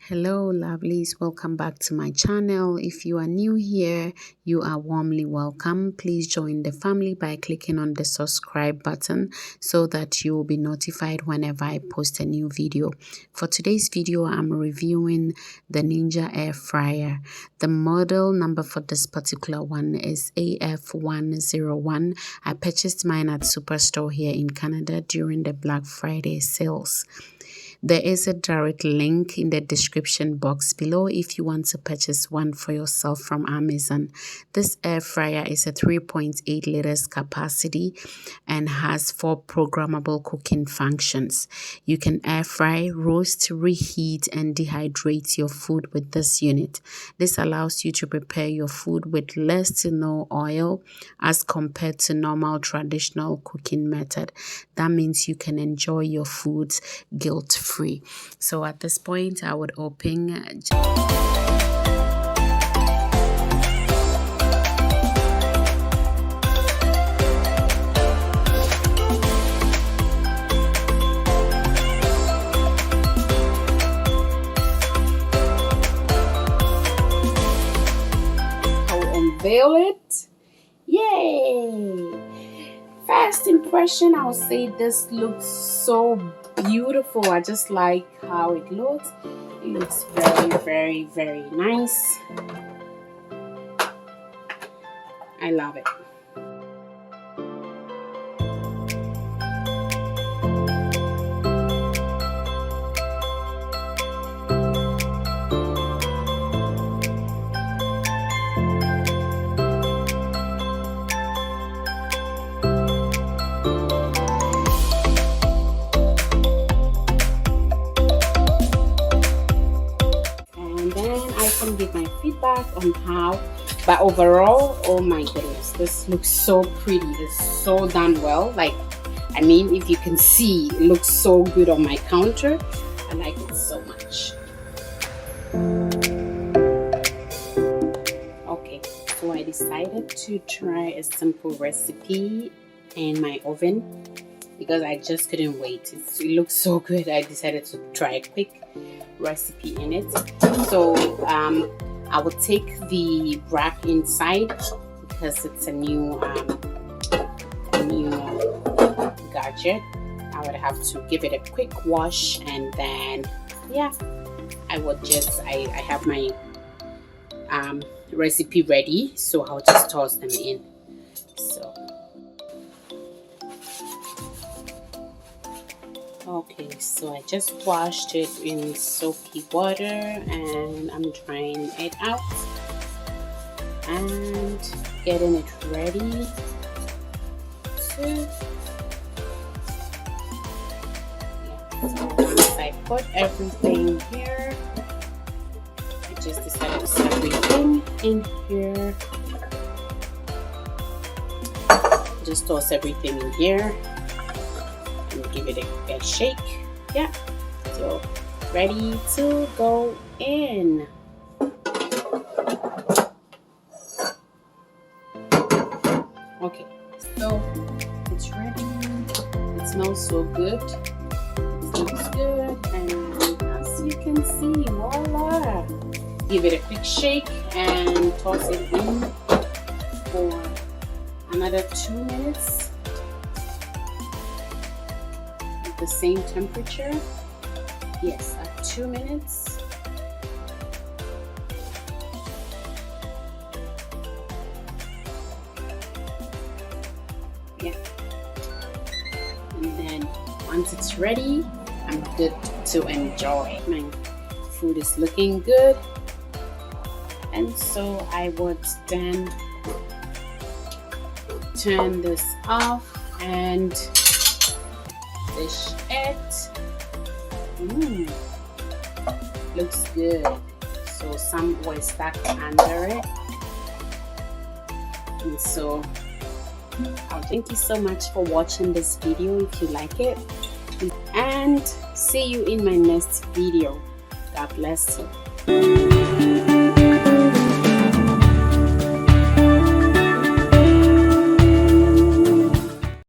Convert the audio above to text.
Hello lovelies, welcome back to my channel. If you are new here, you are warmly welcome. Please join the family by clicking on the subscribe button so that you will be notified whenever I post a new video. For today's video, I'm reviewing the Ninja air fryer. The model number for this particular one is AF101. I purchased mine at Superstore here in Canada during the Black Friday sales. There is a direct link in the description box below if you want to purchase one for yourself from Amazon. This air fryer is a 3.8 liters capacity and has 4 programmable cooking functions. You can air fry, roast, reheat, and dehydrate your food with this unit. This allows you to prepare your food with less to no oil as compared to normal traditional cooking method. That means you can enjoy your foods guilt-free. So at this point, I would open I'll unveil it. Yay! First impression, I would say this looks so beautiful. I just like how it looks. It looks very nice. I love it. Give my feedback on how, but overall, oh my goodness, this looks so pretty. It's so done well. Like, I mean, if you can see, it looks so good on my counter. I like it so much. Okay, so I decided to try a simple recipe in my oven because I just couldn't wait. It looks so good. I decided to try a quick recipe in it. So I will take the wrap inside because it's a new gadget. I would have to give it a quick wash, and then yeah, I would just I have my recipe ready, so I'll just toss them in. So okay, so I just washed it in soapy water and I'm drying it out and getting it ready to, so once I put everything here, I just decided to set everything in here. Just toss everything in here. Give it a shake. Yeah, so ready to go in. Okay, so it's ready. It smells so good. It looks good, and as you can see, voila! Give it a quick shake and toss it in for another 2 minutes. The same temperature. Yes, at 2 minutes. Yeah, and then once it's ready, I'm good to enjoy. My food is looking good, and so I would then turn this off and dish it. Looks good. So some was stuck under it, and so thank you so much for watching this video. If you like it, and see you in my next video. God bless you.